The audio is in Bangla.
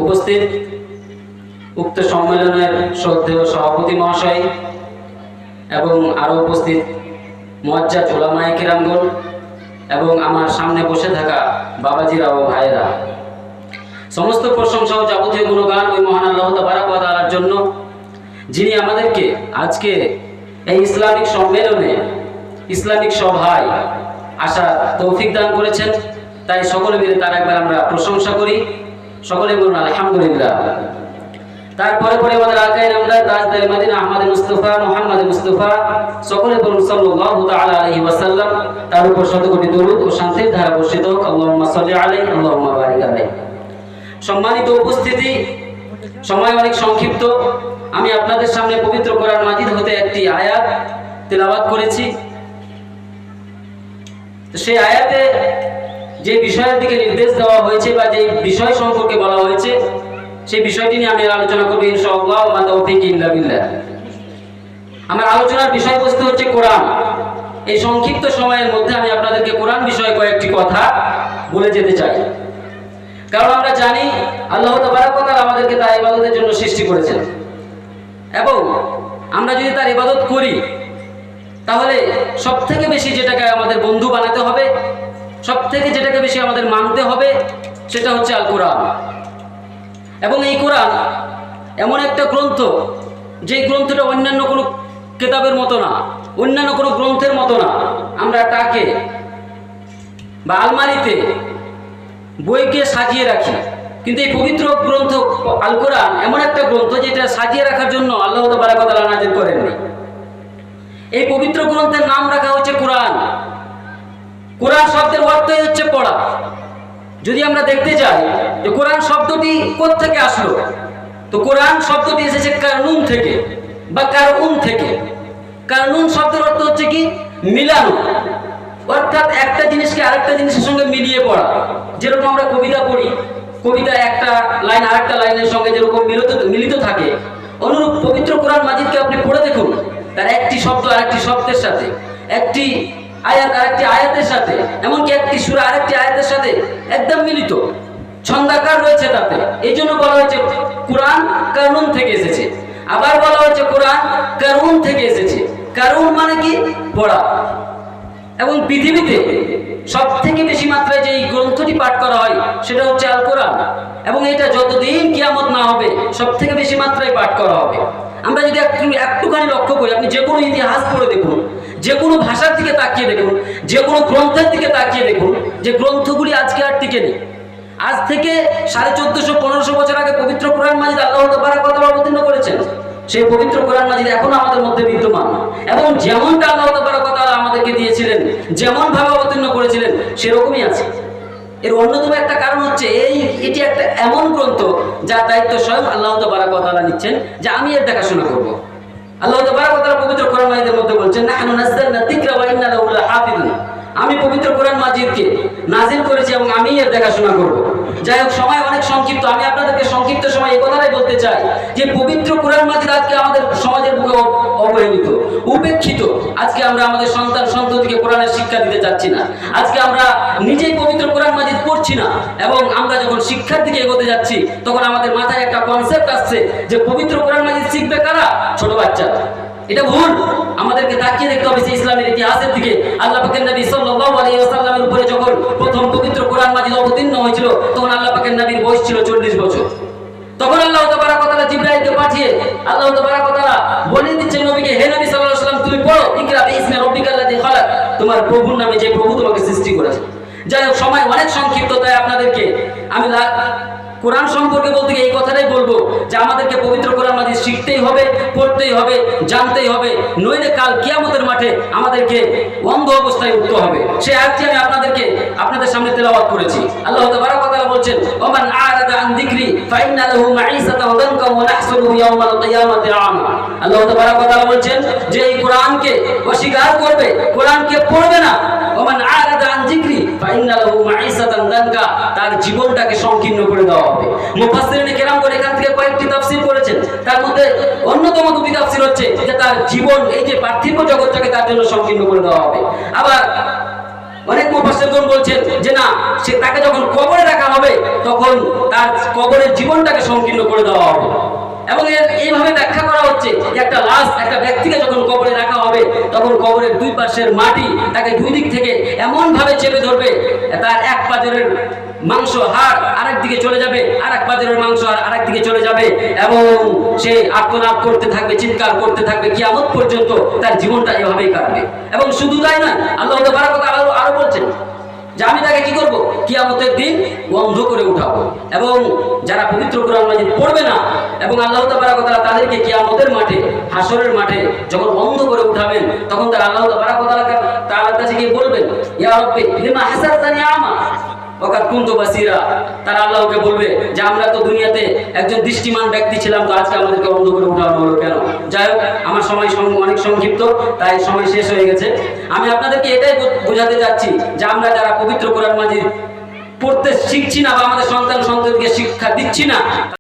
উপস্থিত উক্ত সম্মেলনের শ্রদ্ধেয় সভাপতি মহাশয় এবং আরও উপস্থিত মুআজ্জাজ উলামায়ে কিরামগণ এবং আমার সামনে বসে থাকা বাবাজিরা ও ভাইয়েরা, সমস্ত প্রশংসা ও যাবতীয় গুণগান ওই মহান আল্লাহ তাবারক ওয়া তাআলার জন্য, যিনি আমাদেরকে আজকে এই ইসলামিক সম্মেলনে, ইসলামিক সভায় আসার তৌফিক দান করেছেন। তাই সকলে মিলে তার একবার আমরা প্রশংসা করি। সকলে বলুন আলহামদুলিল্লাহ। তারপরে পরে আমাদের আকায়ে নামদার তাজদারে মদিনা আহমদ মুস্তাফা মুহাম্মদ মুস্তাফা, সকলে বলুন সাল্লাল্লাহু তাআলা আলাইহি ওয়াসাল্লাম। তার উপর শতকোটি দরুদ ও শান্তির ধারা বর্ষিত হোক। আল্লাহুম্মা সাল্লি আলাইহি আল্লাহুম্মা বারিক আলাইহি। সম্মানিত উপস্থিতি, সময় অনেক সংক্ষিপ্ত। আমি আপনাদের সামনে পবিত্র কোরআন মাজিদ হতে একটি আয়াত তেলাওয়াত করেছি। সেই আয়াতে যে বিষয়ের দিকে নির্দেশ দেওয়া হয়েছে বা যে বিষয় সম্পর্কে বলা হয়েছে, সেই বিষয়টি নিয়ে আমি আলোচনা করব ইনশাআল্লাহ। ওয়া মা তাওফীকি ইল্লা বিল্লাহ। আমার আলোচনার বিষয়বস্তু হচ্ছে কোরআন। এই সংক্ষিপ্ত সময়ের মধ্যে আমি আপনাদেরকে কোরআন বিষয়ে কয়েকটি কথা বলে যেতে চাই। কারণ আমরা জানি আল্লাহ তাবারক ওয়া তাআলা আমাদেরকে তার ইবাদতের জন্য সৃষ্টি করেছেন, এবং আমরা যদি তার ইবাদত করি তাহলে সবথেকে বেশি যেটাকে আমাদের বন্ধু বানাতে হবে, সবথেকে যেটাকে বেশি আমাদের মানতে হবে, সেটা হচ্ছে আল কোরআন। এবং এই কোরআন এমন একটা গ্রন্থ, যে গ্রন্থটা অন্যান্য কোনো কিতাবের মতো না, অন্যান্য কোনো গ্রন্থের মতো না। আমরা টাকে বা আলমারিতে বইকে সাজিয়ে রাখি, কিন্তু এই পবিত্র গ্রন্থ আল কোরআন এমন একটা গ্রন্থ যেটা সাজিয়ে রাখার জন্য আল্লাহ তাবারক ওয়া তাআলা নাযিল করেননি। এই পবিত্র গ্রন্থের নাম রাখা হচ্ছে কোরআন। কোরআন শব্দের অর্থই হচ্ছে পড়া। যদি আমরা দেখতে যাই যে কোরআন শব্দটি কোথা থেকে আসলো, তো কোরআন শব্দটি এসেছে কারনুন থেকে বা কারউন থেকে। কারনুন শব্দের অর্থ হচ্ছে কি? মিলানো, অর্থাৎ একটা জিনিসকে আরেকটা জিনিসের সঙ্গে মিলিয়ে পড়া। যেরকম আমরা কবিতা পড়ি, কবিতা একটা লাইন আরেকটা লাইনের সঙ্গে যেরকম মিলিত থাকে, অনুরূপ পবিত্র কোরআন মাজিদকে আপনি পড়ে দেখুন, তার একটি শব্দ আরেকটি শব্দের সাথে, একটি আয়াত আরেকটি আয়াতের সাথে, এমনকি একটি সূরা আরেকটি আয়াতের সাথে একদম মিলিত, ছন্দাকার রয়েছে তাতে। এই জন্য বলা হয়েছে কোরআন কারনুন থেকে এসেছে। আবার বলা হয়েছে কোরআন কারউন থেকে এসেছে। কারউন মানে কি? পড়া। এবং পৃথিবীতে সব থেকে বেশি মাত্রায় যে এই গ্রন্থটি পাঠ করা হয় সেটা হচ্ছে আল কোরআন, এবং এটা যতদিন কিয়ামত না হবে সব থেকে বেশি মাত্রায় পাঠ করা হবে। আমরা যদি একটুখানি লক্ষ্য করি, আপনি যে কোনো ইতিহাস পড়ে দেখুন, যে কোনো ভাষার দিকে তাকিয়ে দেখুন, যে কোনো গ্রন্থের দিকে তাকিয়ে দেখুন, যে গ্রন্থগুলি আজকে আর টিকে নেই। আজ থেকে 1450-1500 বছর আগে পবিত্র কোরআন মাজিদ আল্লাহ তাবারক ওয়া তাআলা অবতীর্ণ করেছেন। সেই পবিত্র কোরআন মাজিদ এখনো আমাদের মধ্যে বিদ্যমান, এবং যেমনটা আল্লাহ তাবারক ওয়া তাআলা আমাদেরকে দিয়েছিলেন, যেমন ভাবে অবতীর্ণ করেছিলেন, সেরকমই আছে। এর অন্যতম একটা কারণ হচ্ছে এটি একটা এমন গ্রন্থ যার দায়িত্ব স্বয়ং আল্লাহ তাবারক ওয়া তাআলা নিচ্ছেন, যে আমি এর দেখাশোনা করব। আল্লাহ তাবারক ওয়া তাআলা পবিত্র কোরআন মাজিদের মধ্যে বলছেন, নাহনু নাযালনা যিকরা ওয়া ইন্না লাহু লাহাফিজুন। আমি পবিত্র কোরআন মাজিদকে নাজিল করেছি এবং আমি এর দেখাশোনা করব। যাই হোক, সময় অনেক সংক্ষিপ্ত। আমি আপনাদেরকে সংক্ষিপ্ত সময় এই কথাটাই বলতে চাই যে পবিত্র কোরআন মাজিদ আজকে আমাদের সমাজের বুকে অবহেলিত, উপেক্ষিত। আজকে আমরা আমাদের সন্তান সন্ততিকে কোরআনের শিক্ষা দিতে চাচ্ছি না। আজকে আমরা নিজেই পবিত্র কোরআন মাজিদ পড়ছি না, এবং আমরা যখন শিক্ষার দিকে এগোতে যাচ্ছি তখন আমাদের মাথায় একটা কনসেপ্ট আসছে যে পবিত্র কোরআন মাজিদ শিখবে কারা? ছোট বাচ্চারা। এটা ভুল। আমাদেরকে তাকিয়ে দেখতে হবে সেই ইসলামের ইতিহাসের দিকে। আল্লাহ পাকের নবী সাল্লাল্লাহু আলাইহি ওয়াসাল্লামের উপরে যখন প্রথম পবিত্র কোরআন মাজিদ অবতীর্ণ হয়েছিল, তখন আল্লাহ পাকের নবীর বয়স ছিল 40 বছর। তখন আল্লাহ তাবারক ওয়া তাআলা জিবরাইলকে পাঠিয়ে আল্লাহ তাবারক ওয়া তাআলা বলে দিচ্ছেন নবীকে, হে নবী সাল্লাল্লাহু আলাইহি ওয়াসাল্লাম, তুমি পড়ো ইকরা বিইসমি রাব্বিকাল্লাযী খালাক, তোমার প্রভুর নামে যে প্রভু তোমাকে সৃষ্টি করেছে। যাই হোক, সময় অনেক সংক্ষিপ্ত, তাই আপনাদেরকে আমি কোরআন সম্পর্কে বলতে গিয়ে এই কথাটাই বলবো যে আমাদেরকে পবিত্র কোরআন মাজিদ শিখতেই হবে, পড়তেই হবে, জানতেই হবে, নইলে কাল কিয়ামতের মাঠে আমাদেরকে অন্ধ অবস্থায় উঠতে হবে। সেই আয়াতটি আমি আপনাদের সামনে তেলাওয়াত করেছি। আল্লাহ তাবারক ওয়া তাআলা বলছেন, ওমান আরাদা আন যিকরি ফাইন্না লাহু মাঈসাতান দানকা ওয়া নাহশুরুহু ইয়াওমাল কিয়ামাতি আমা। আল্লাহ তাবারক ওয়া তাআলা বলছেন যে এই কোরআনকে অস্বীকার করবে, কোরআনকে পড়বে না, ওমান আরাদা আন যিকরি ফাইন্না লাহু মাঈসাতান দানকা, তার জীবনটাকে সংকীর্ণ করে দেওয়া হবে। মুফাসসিরিনে কেরামগণ এখান থেকে কয়েকটি তাফসীর করেছেন, তার মধ্যে অন্যতম দুটি তাফসীর হচ্ছে যে তার জীবন, এই যে পার্থিব জগৎটাকে তার জন্য সংকীর্ণ করে দেওয়া হবে। আবার অনেক মুফাসসিরগণ বলছেন যে না, সে তাকে যখন কবরে রাখা হবে তখন তার কবরের জীবনটাকে সংকীর্ণ করে দেওয়া হবে। এবং এইভাবে ব্যাখ্যা করা হচ্ছে যে একটা লাশ, একটা ব্যক্তিকে যখন কবরে রাখা হবে তখন কবরের দুই পাশের মাটি তাকে দুই দিক থেকে এমন ভাবে চেপে ধরবে, তার এক পাজরের মাংস হাড় আরেক দিকে চলে যাবে, আরেক পাজরের মাংস হাড় আরেক দিকে চলে যাবে, এবং সে আর্তনাদ করতে থাকবে, চিৎকার করতে থাকবে, কিয়ামত পর্যন্ত তার জীবনটা এভাবেই কাটবে। এবং শুধু তাই না, আল্লাহ তাআলা আরো বলছেন যে আমি তাকে কি করব, কিয়ামতের দিন বন্ধ করে উঠাবো। এবং যারা পবিত্র কোরআন মাজিদ পড়বে না, এবং আল্লাহ তাআলা তাদেরকে কিয়ামতের মাঠে, হাসরের মাঠে যখন বন্ধ করে উঠাবেন, তখন তারা আল্লাহ তাআলার কাছে গিয়ে বলবেন, ইয়া রাব্বি লিমা হাসারতানি আমা ওয়াকাদ কুনতু বাসীরা। তারা আল্লাহকে বলবে যে আমরা তো দুনিয়াতে একজন দৃষ্টিমান ব্যক্তি ছিলাম, তো আজকে আমাদেরকে বন্ধ করে উঠানো হলো কেন? যাই হোক, আমার সময় অনেক সংক্ষিপ্ত, তাই সময় শেষ হয়ে গেছে। আমি আপনাদেরকে এটাই বোঝাতে যাচ্ছি যে আমরা যারা পবিত্র কোরআন মাজিদ পড়তে শিখছি না বা আমাদের সন্তানকে শিক্ষা দিচ্ছি না,